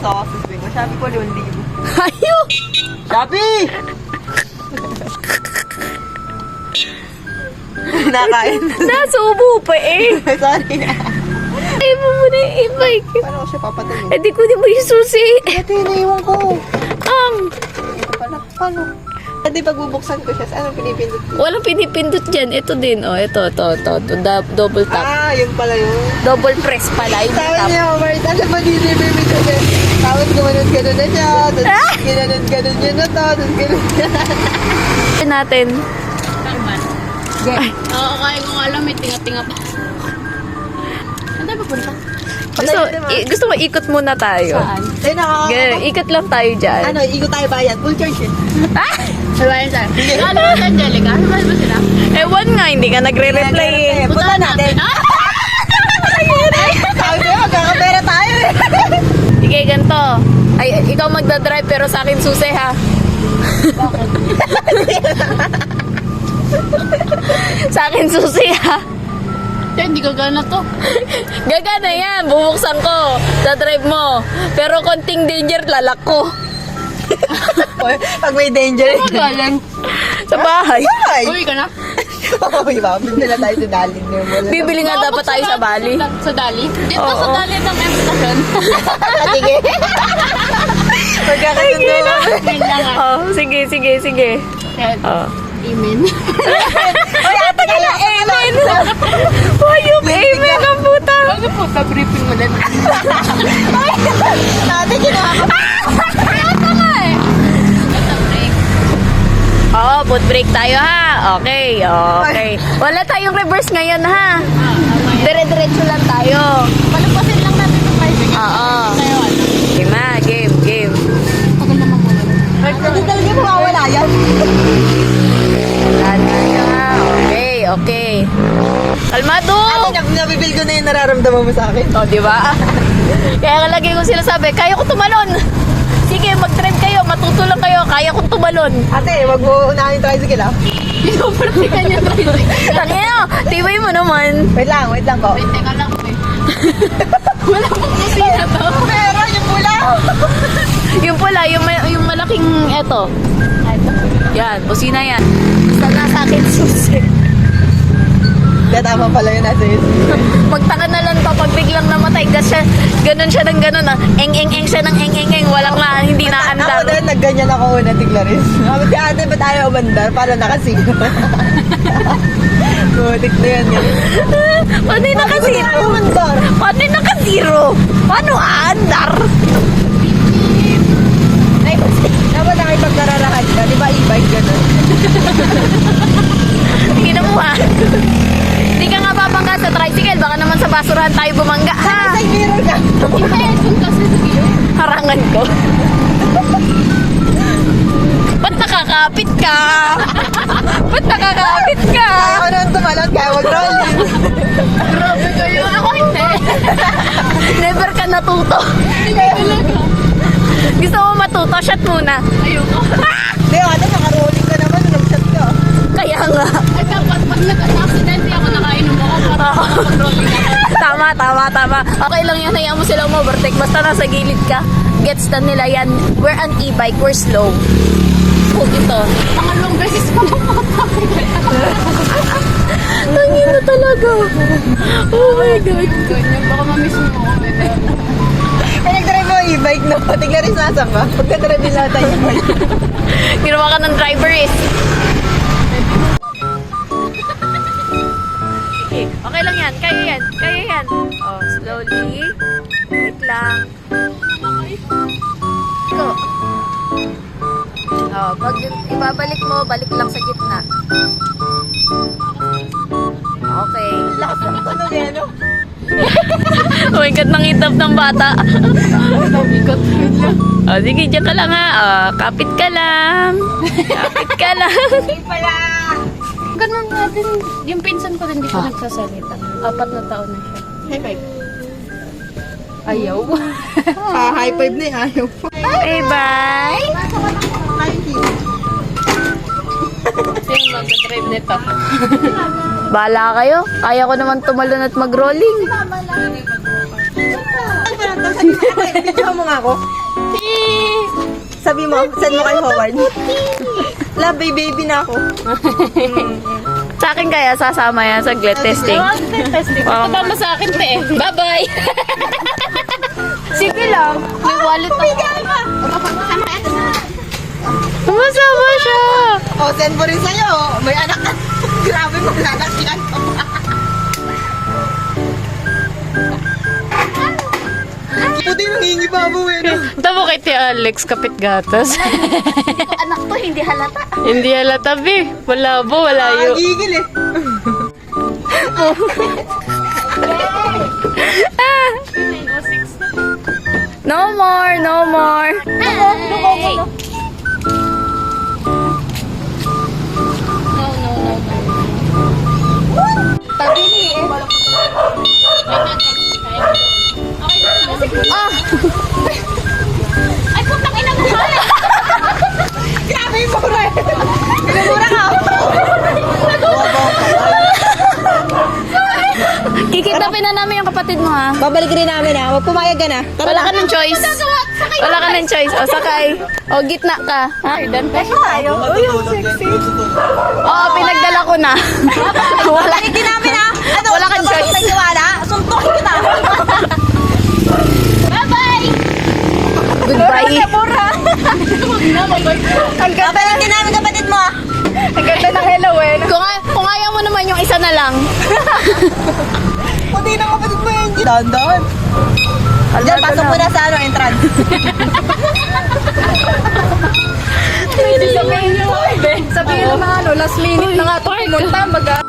Pasok ako sa swing ko. Sabi ko, 2,000. Ayo! Shopee! Nakain. Nasubo pa eh. Sorry na. Ay mo muna yung e-bike. Paano ko siya papatayin? Eh di ko di mo yung susi. Ito yung naiwan ko. Ito pala. Paano? Hindi pagbubuksan ko siya. Anong pinipindot ko? Walang pinipindot dyan. Ito din. Oh, ito. Double tap. Yun pala yun. Double press pala. Yung Sabi tap. niya, Mart, alam mo, di baby ko siya. Tapos gumanon-ganon na siya. Tapos ginanon-ganon niya na to. Tapos gano'n niya. Natin. Oo, kaya ko nga alam, may tinga-tinga pa. Saan tayo papunta? Gusto mo ikot muna tayo. Saan? Ayun ako. Ganun, ikot lang tayo dyan. Ano, ikot tayo bayan. Full charge yun. Ano yan saan? Ano ba si Angelica? Ano ba sila? Ewan nga, hindi ka nagre-reply eh. Punta natin. Sabi ko, magkakapera tayo eh. Sige, ganito. Ay, ikaw magdadrive pero sa akin susi ha. Bakit? Sa akin susi ha. Hindi gagana to. Gagana yan, bubuksan ko. Sa drive mo. Pero konting danger, lalak ko. Pag may danger. Ano galing? Sa bahay. Ay! Uwi ka na? Uy, ba? Bibili na tayo sa daling niyo. Bibili nga dapat tayo sa Bali. Sa Dali? Dito Oo. sa Dali ng M-Station. Sige. Magkakasundo. Amen lang ah. Oh, sige. Oh. Amen. Uy, ate ka lang. Amen! Wayop, amen ang puta. Ano po, sa briefing mo din. Ate, ginawa ko. Oo, foot brake tayo ha. Okay. Wala tayong reverse ngayon ha. Dire-diretso lang tayo. Palupasin lang natin yung bicycle. Oo. Tayo ano. Game ha, game. Tagal naman mo. Hindi talaga mawawala yan. Wala na ha. Okay. Kalmado! Ate, nabibil ko na yung nararamdaman mo sa akin. O, di ba? Kaya nga lagi ko sila sabi, kaya ko tumalon. Sige, mag-drive kayo, matuto lang kayo, kaya kong tumalon. Ate, wag mo unahin yung tricycle ah. Pinupertikan niya bicycle. Tangina, tibay mo naman. Wait lang ko. Wait, teka lang eh. Wala pong kusina to. Pero yung pula. Yung pula, yung malaking eto. Yan, busina yan. Basta nasa akin susi. Kaya tama pala yun nasa yun. Magtaka na lang to pag biglang namatay. Ganun siya ng ganun ah. Eng siya ng eng. Walang na, hindi Ako naandar. din, nagganyan ako una, tiglaris. Sabi ko, ate, ba't ayaw umandar? Para nakasino. Butik na yan. Paano yung nakasiro? Ayaw umandar. Paano yung nakasiro? Paano aandar? Ay, dapat nakipagkararahan ka. Di ba e-bike ganun? Tingnan mo ha. Hindi ka nga babangga sa tricycle. Baka naman sa basurahan tayo bumangga ha. Ay, mirror ka. Yung kasi sige. Harangan ko. Ba't nakakapit ka? Ba't nakakapit ka? Ako nang tumalon, kaya mag-rolling. Grabe kayo. Ako hindi. Never ka natuto. Hindi talaga. Gusto mo matuto? Shot muna. Ayoko. Hindi, ate, naka-rolling ka naman. Nag-shot ka. Kaya nga. Ay, dapat pag nag-accident, ako nakainom ako para mag-rolling ako. Tama. Okay lang yan. Hayaan mo sila umovertake. Basta nasa gilid ka. Gets na nila yan. We're an e-bike. We're slow. Ito. Pangalawang beses pa makatapit. Tangin na talaga. Oh my God. Ganyan, baka mamiss mo ako. Ay, nag-drive mo e-bike na. Tiglaris nasa ka. Pagka-drive nila tayo e-bike. Ginawa ka ng driver is. Okay lang yan. Kaya yan. Oh, slowly. Wait lang. Go. Oh, pag ibabalik mo, balik lang sa gitna. Okay. Lakas ng tunog eh, no? Oh my God, nangitap ng bata. Oh, sige, dyan ka lang ha. Oh, kapit ka lang. Hindi pala. Ganun natin, yung pinsan ko rin di pa nagsasalita. 4 na taon na siya. High five. Ayaw. High five na eh, ayaw. Bye bye. Sino mag-drive nito? Bahala kayo. Kaya ko naman tumalon at mag-rolling. Video mo nga ako. Sabi mo, send mo kay Howard. Love, baby na ako. Sa akin kaya sasama yan sa glit testing. Testing. Patama sa akin, te. Bye-bye. Sige lang. May wallet ako. Masama siya. O, send mo rin sa'yo. May anak ka. Grabe, maglalakihan ka pa. Puti nang hingi babo eh. No? Tamo kay Tia Alex, kapit gatas. Anak to, hindi halata. Hindi halata, be. Malabo, malayo. Gigil eh. No more, no more. Hey. Pabili eh. Ah! Ay, putang ina mo. Grabe yung mura eh. Pinamura ka. Kikitapin na namin yung kapatid mo ha. Babalik rin namin ha. Huwag pumayag ka na. Wala ka ng choice. Wala ka ng choice. O, sakay. O, gitna ka. Ha? Tayo. Uy, ang sexy. Oo, pinagdala ko na. Wala. Babalik din namin ha. Ano, Wala kang choice. Nagtiwala. Suntukin kita. Bye-bye. Goodbye. Ang ganda. Babalik din namin kapatid mo ha. Ang ganda ng hello eh. Kung ayaw mo naman yung isa na lang. Puti ng kapatid mo yun. Dahan-dahan. Diyan, pasok mo na sa entrance. Sabihin mo, last minute na nga ito pumunta.